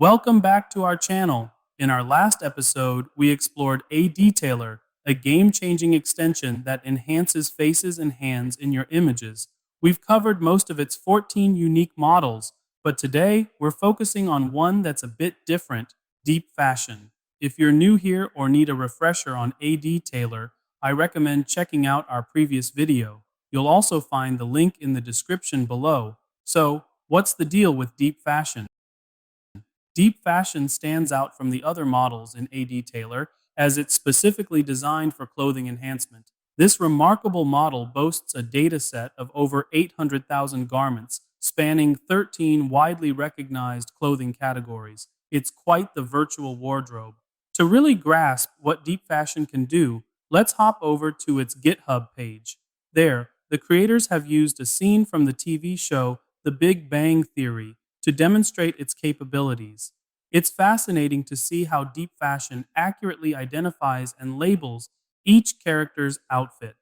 Welcome back to our channel. In our last episode, we explored ADetailer, a game-changing extension that enhances faces and hands in your images. We've covered most of its 14 unique models, but today we're focusing on one that's a bit different, DeepFashion. If you're new here or need a refresher on ADetailer, I recommend checking out our previous video. You'll also find the link in the description below. So, what's the deal with DeepFashion? DeepFashion stands out from the other models in ADetailer as it's specifically designed for clothing enhancement. This remarkable model boasts a dataset of over 800,000 garments, spanning 13 widely recognized clothing categories. It's quite the virtual wardrobe. To really grasp what DeepFashion can do, let's hop over to its GitHub page. There, the creators have used a scene from the TV show The Big Bang Theory to demonstrate its capabilities. It's fascinating to see how DeepFashion accurately identifies and labels each character's outfit.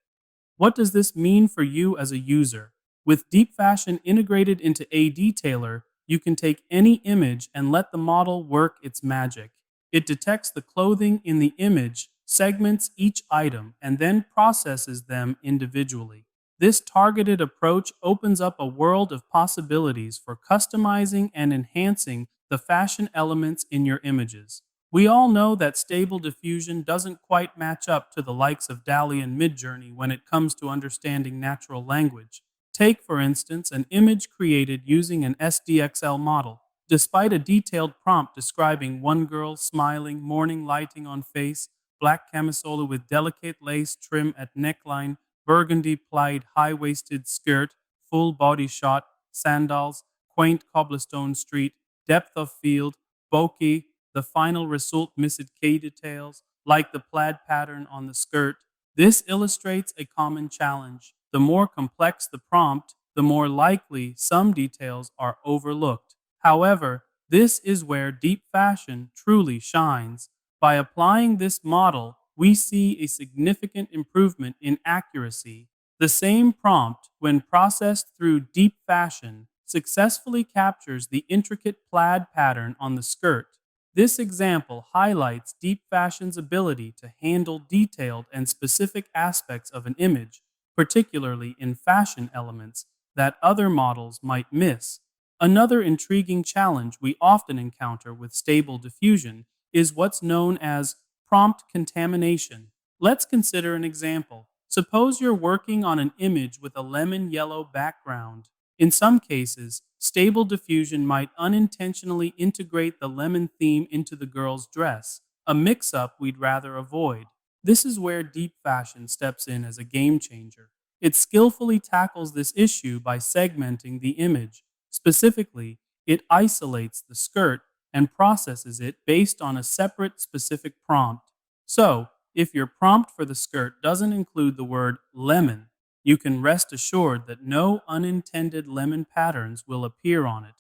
What does this mean for you as a user? With DeepFashion integrated into ADetailer, you can take any image and let the model work its magic. It detects the clothing in the image, segments each item, and then processes them individually. This targeted approach opens up a world of possibilities for customizing and enhancing the fashion elements in your images. We all know that Stable Diffusion doesn't quite match up to the likes of DALL-E and Midjourney when it comes to understanding natural language. Take, for instance, an image created using an SDXL model. Despite a detailed prompt describing one girl smiling, morning lighting on face, black camisole with delicate lace trim at neckline, burgundy plaid high-waisted skirt, full body shot, sandals, quaint cobblestone street, depth of field, bokeh, the final result missed key details, like the plaid pattern on the skirt. This illustrates a common challenge. The more complex the prompt, the more likely some details are overlooked. However, this is where DeepFashion truly shines. By applying this model, we see a significant improvement in accuracy. The same prompt, when processed through DeepFashion, successfully captures the intricate plaid pattern on the skirt. This example highlights DeepFashion's ability to handle detailed and specific aspects of an image, particularly in fashion elements that other models might miss. Another intriguing challenge we often encounter with Stable Diffusion is what's known as prompt contamination. Let's consider an example. Suppose you're working on an image with a lemon yellow background. In some cases, Stable Diffusion might unintentionally integrate the lemon theme into the girl's dress, a mix-up we'd rather avoid. This is where DeepFashion steps in as a game changer. It skillfully tackles this issue by segmenting the image. Specifically, it isolates the skirt and processes it based on a separate specific prompt. So, if your prompt for the skirt doesn't include the word lemon, you can rest assured that no unintended lemon patterns will appear on it.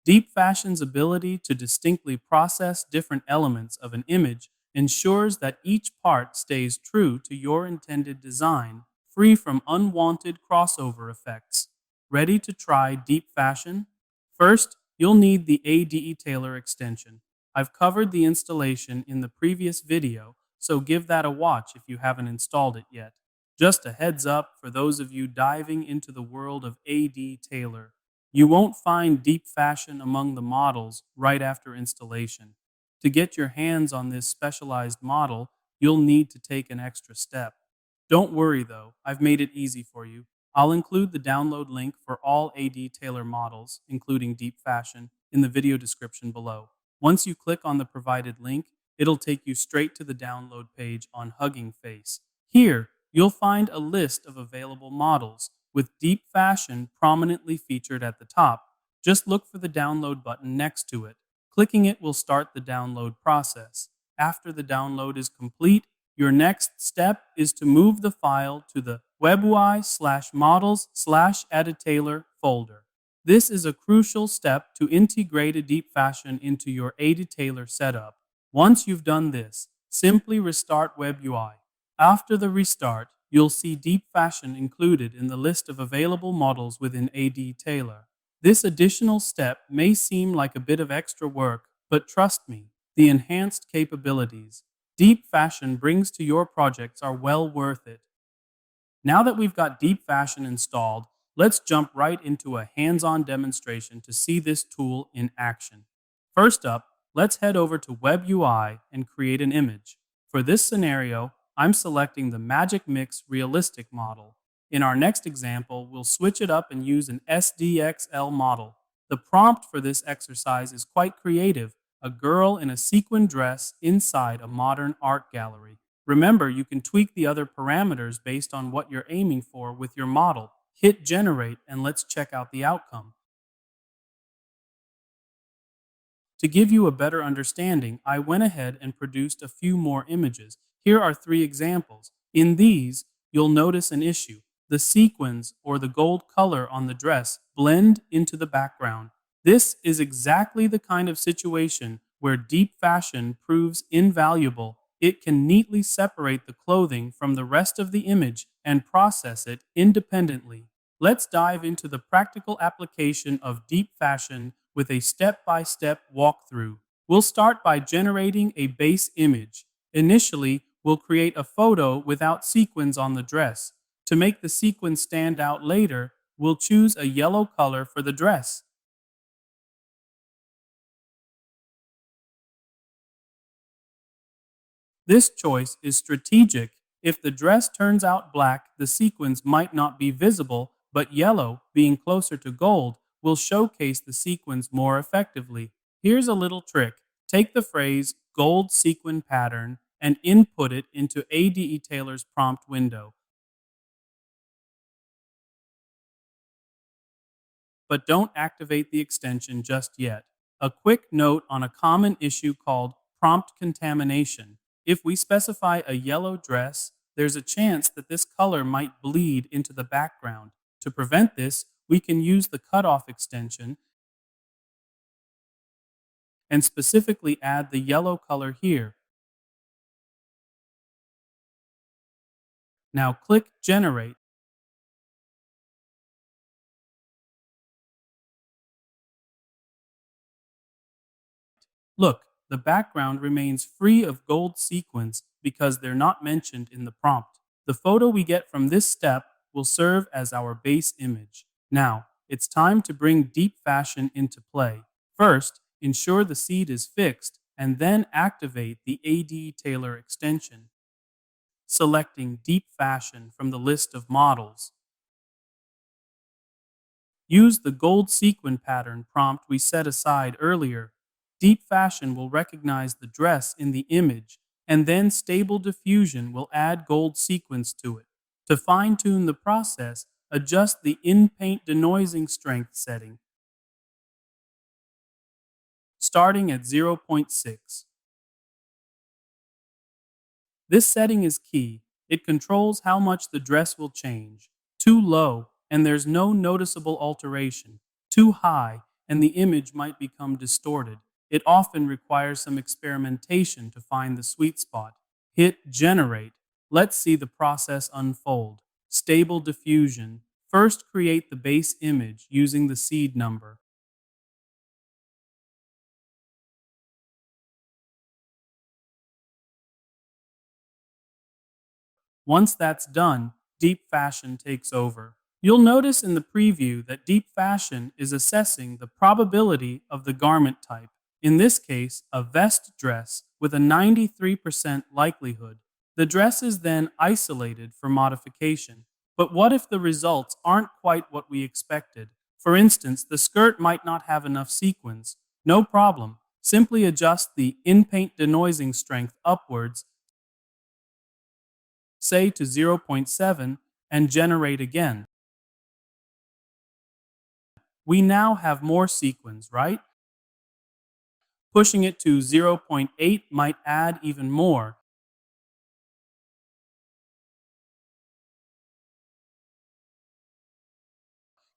DeepFashion's ability to distinctly process different elements of an image ensures that each part stays true to your intended design, free from unwanted crossover effects. Ready to try DeepFashion? First, you'll need the ADetailer extension. I've covered the installation in the previous video, so give that a watch if you haven't installed it yet. Just a heads up for those of you diving into the world of ADetailer. You won't find DeepFashion among the models right after installation. To get your hands on this specialized model, you'll need to take an extra step. Don't worry though, I've made it easy for you. I'll include the download link for all ADetailer models, including DeepFashion, in the video description below. Once you click on the provided link, it'll take you straight to the download page on Hugging Face. Here, you'll find a list of available models, with DeepFashion prominently featured at the top. Just look for the download button next to it. Clicking it will start the download process. After the download is complete, your next step is to move the file to the webui/models/ADetailer folder. This is a crucial step to integrate a DeepFashion into your ADetailer setup. Once you've done this, simply restart WebUI. After the restart, you'll see DeepFashion included in the list of available models within ADetailer. This additional step may seem like a bit of extra work, But trust me, the enhanced capabilities Deep Fashion brings to your projects are well worth it. Now that we've got Deep Fashion installed, let's jump right into a hands-on demonstration to see this tool in action. First up, let's head over to Web UI and create an image. For this scenario, I'm selecting the Magic Mix Realistic model. In our next example, we'll switch it up and use an SDXL model. The prompt for this exercise is quite creative: a girl in a sequin dress inside a modern art gallery. Remember, you can tweak the other parameters based on what you're aiming for with your model. Hit generate and let's check out the outcome. To give you a better understanding, I went ahead and produced a few more images. Here are three examples. In these, you'll notice an issue. The sequins or the gold color on the dress blend into the background. This is exactly the kind of situation where deep fashion proves invaluable. It can neatly separate the clothing from the rest of the image and process it independently. Let's dive into the practical application of deep fashion with a step-by-step walkthrough. We'll start by generating a base image. Initially, we'll create a photo without sequins on the dress. To make the sequins stand out later, we'll choose a yellow color for the dress. This choice is strategic. If the dress turns out black, the sequins might not be visible, but yellow, being closer to gold, will showcase the sequins more effectively. Here's a little trick. Take the phrase gold sequin pattern and input it into ADetailer's prompt window. But don't activate the extension just yet. A quick note on a common issue called prompt contamination. If we specify a yellow dress, there's a chance that this color might bleed into the background. To prevent this, we can use the cutoff extension and specifically add the yellow color here. Now click Generate. Look, the background remains free of gold sequins because they're not mentioned in the prompt. The photo we get from this step will serve as our base image. Now, it's time to bring deep fashion into play. First, ensure the seed is fixed and then activate the AD Tailor extension, selecting deep fashion from the list of models. Use the gold sequin pattern prompt we set aside earlier. Deep Fashion will recognize the dress in the image, and then Stable Diffusion will add gold sequins to it. To fine-tune the process, adjust the in-paint denoising strength setting, starting at zero point 0.6. This setting is key. It controls how much the dress will change. Too low, and there's no noticeable alteration. Too high, and the image might become distorted. It often requires some experimentation to find the sweet spot. Hit Generate. Let's see the process unfold. Stable Diffusion. First, create the base image using the seed number. Once that's done, Deep Fashion takes over. You'll notice in the preview that Deep Fashion is assessing the probability of the garment type, in this case, a vest dress with a 93% likelihood. The dress is then isolated for modification. But what if the results aren't quite what we expected? For instance, the skirt might not have enough sequins. No problem. Simply adjust the in-paint denoising strength upwards, say to zero point 0.7, and generate again. We now have more sequins, right? Pushing it to zero point 0.8 might add even more,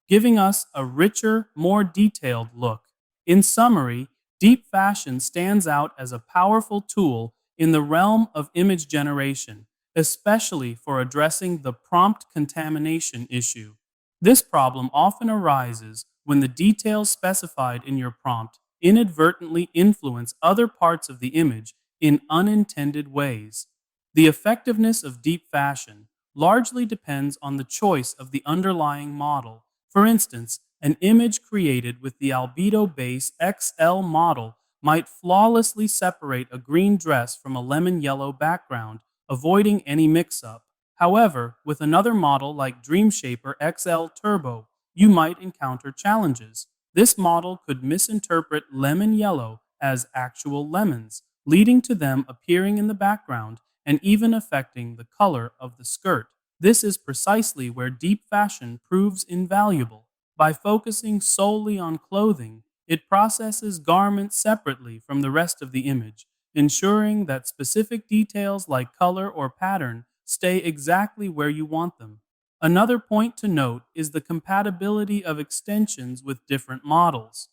giving us a richer, more detailed look. In summary, Deep Fashion stands out as a powerful tool in the realm of image generation, especially for addressing the prompt contamination issue. This problem often arises when the details specified in your prompt inadvertently influence other parts of the image in unintended ways. The effectiveness of deep fashion largely depends on the choice of the underlying model. For instance, an image created with the albedo base XL model might flawlessly separate a green dress from a lemon yellow background, avoiding any mix up. However, with another model like Dreamshaper XL Turbo, you might encounter challenges. This model could misinterpret lemon yellow as actual lemons, leading to them appearing in the background and even affecting the color of the skirt. This is precisely where deep fashion proves invaluable. By focusing solely on clothing, it processes garments separately from the rest of the image, ensuring that specific details like color or pattern stay exactly where you want them. Another point to note is the compatibility of extensions with different models.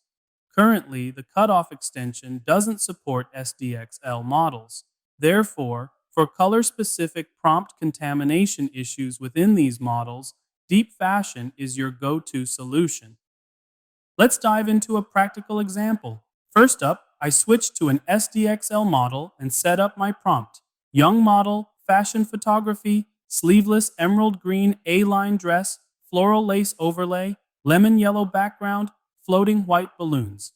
Currently, the cutoff extension doesn't support SDXL models. Therefore, for color-specific prompt contamination issues within these models, Deep Fashion is your go-to solution. Let's dive into a practical example. First up, I switched to an SDXL model and set up my prompt. Young model, fashion photography, sleeveless emerald green A-line dress, floral lace overlay, lemon yellow background, floating white balloons.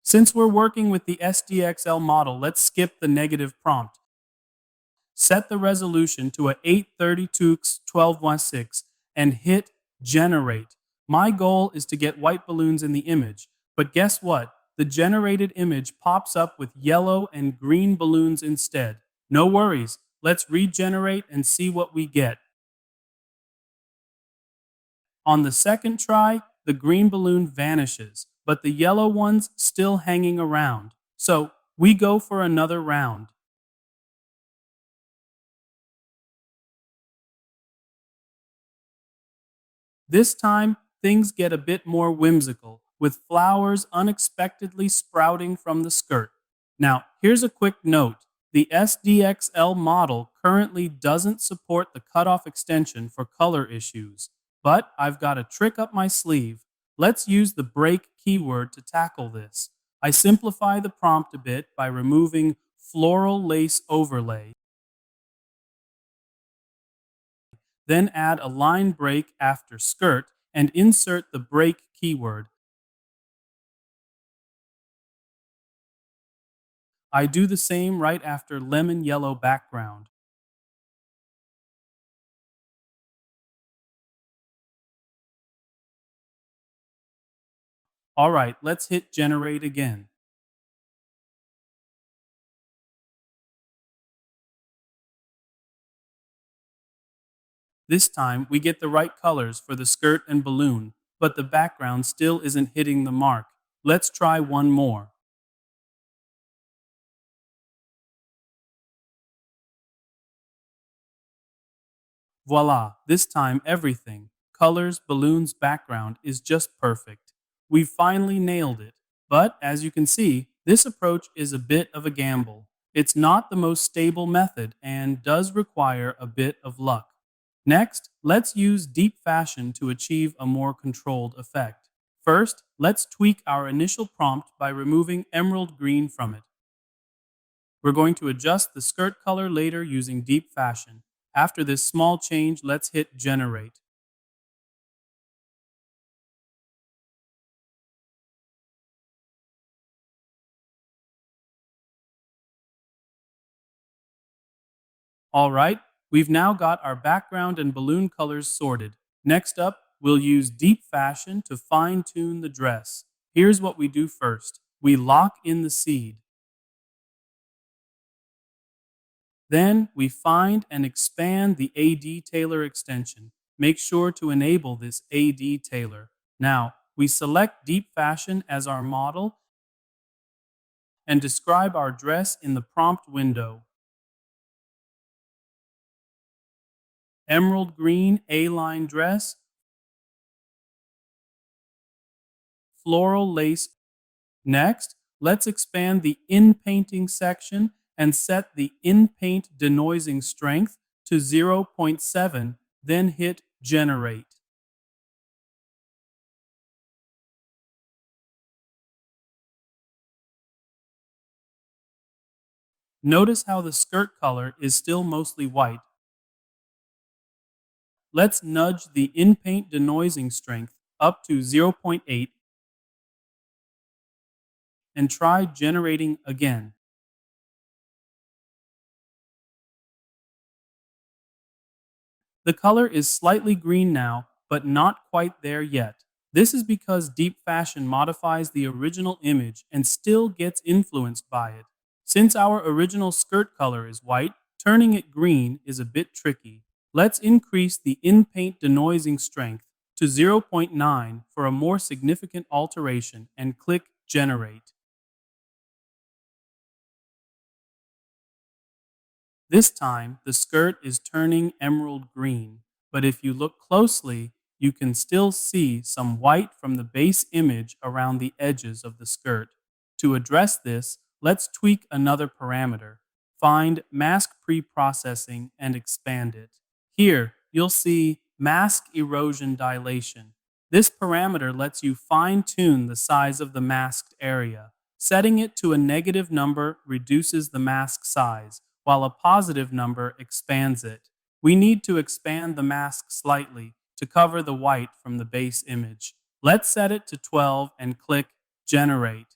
Since we're working with the SDXL model, let's skip the negative prompt. Set the resolution to a 832 x 1216 and hit generate. My goal is to get white balloons in the image, but guess what? The generated image pops up with yellow and green balloons instead. No worries, let's regenerate and see what we get. On the second try, the green balloon vanishes, but the yellow one's still hanging around. So we go for another round. This time, things get a bit more whimsical, with flowers unexpectedly sprouting from the skirt. Now, here's a quick note. The SDXL model currently doesn't support the cutoff extension for color issues, but I've got a trick up my sleeve. Let's use the break keyword to tackle this. I simplify the prompt a bit by removing floral lace overlay, then add a line break after skirt and insert the break keyword. I do the same right after lemon yellow background. All right, let's hit generate again. This time we get the right colors for the skirt and balloon, but the background still isn't hitting the mark. Let's try one more. Voila, this time everything, colors, balloons, background, is just perfect. We've finally nailed it. But as you can see, this approach is a bit of a gamble. It's not the most stable method and does require a bit of luck. Next, let's use Deep Fashion to achieve a more controlled effect. First, let's tweak our initial prompt by removing emerald green from it. We're going to adjust the skirt color later using Deep Fashion. After this small change, let's hit generate. All right, we've now got our background and balloon colors sorted. Next up, we'll use Deep Fashion to fine tune the dress. Here's what we do first. We lock in the seed. Then we find and expand the ADetailer extension. Make sure to enable this ADetailer. Now, we select Deep Fashion as our model and describe our dress in the prompt window. Emerald green A-line dress, floral lace. Next, let's expand the in-painting section and set the in-paint denoising strength to 0.7, then hit generate. Notice how the skirt color is still mostly white. Let's nudge the in-paint denoising strength up to zero point 0.8 and try generating again. The color is slightly green now, but not quite there yet. This is because DeepFashion modifies the original image and still gets influenced by it. Since our original skirt color is white, turning it green is a bit tricky. Let's increase the in-paint denoising strength to zero point 0.9 for a more significant alteration and click Generate. This time, the skirt is turning emerald green, but if you look closely, you can still see some white from the base image around the edges of the skirt. To address this, let's tweak another parameter. Find Mask Preprocessing and expand it. Here, you'll see Mask Erosion Dilation. This parameter lets you fine-tune the size of the masked area. Setting it to a negative number reduces the mask size, while a positive number expands it. We need to expand the mask slightly to cover the white from the base image. Let's set it to 12 and click Generate.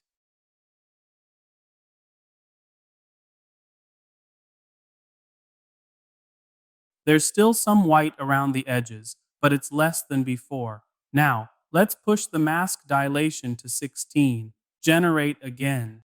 There's still some white around the edges, but it's less than before. Now, let's push the mask dilation to 16. Generate again.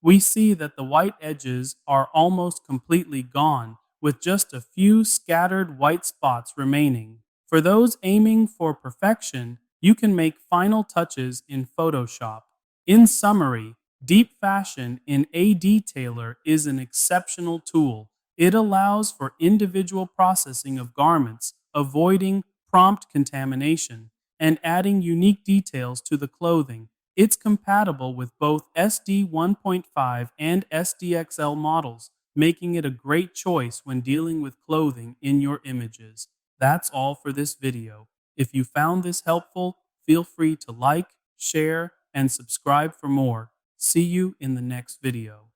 We see that the white edges are almost completely gone, with just a few scattered white spots remaining. For those aiming for perfection, you can make final touches in Photoshop. In summary, DeepFashion in ADetailer is an exceptional tool. It allows for individual processing of garments, avoiding prompt contamination, and adding unique details to the clothing. It's compatible with both SD 1.5 and SDXL models, making it a great choice when dealing with clothing in your images. That's all for this video. If you found this helpful, feel free to like, share, and subscribe for more. See you in the next video.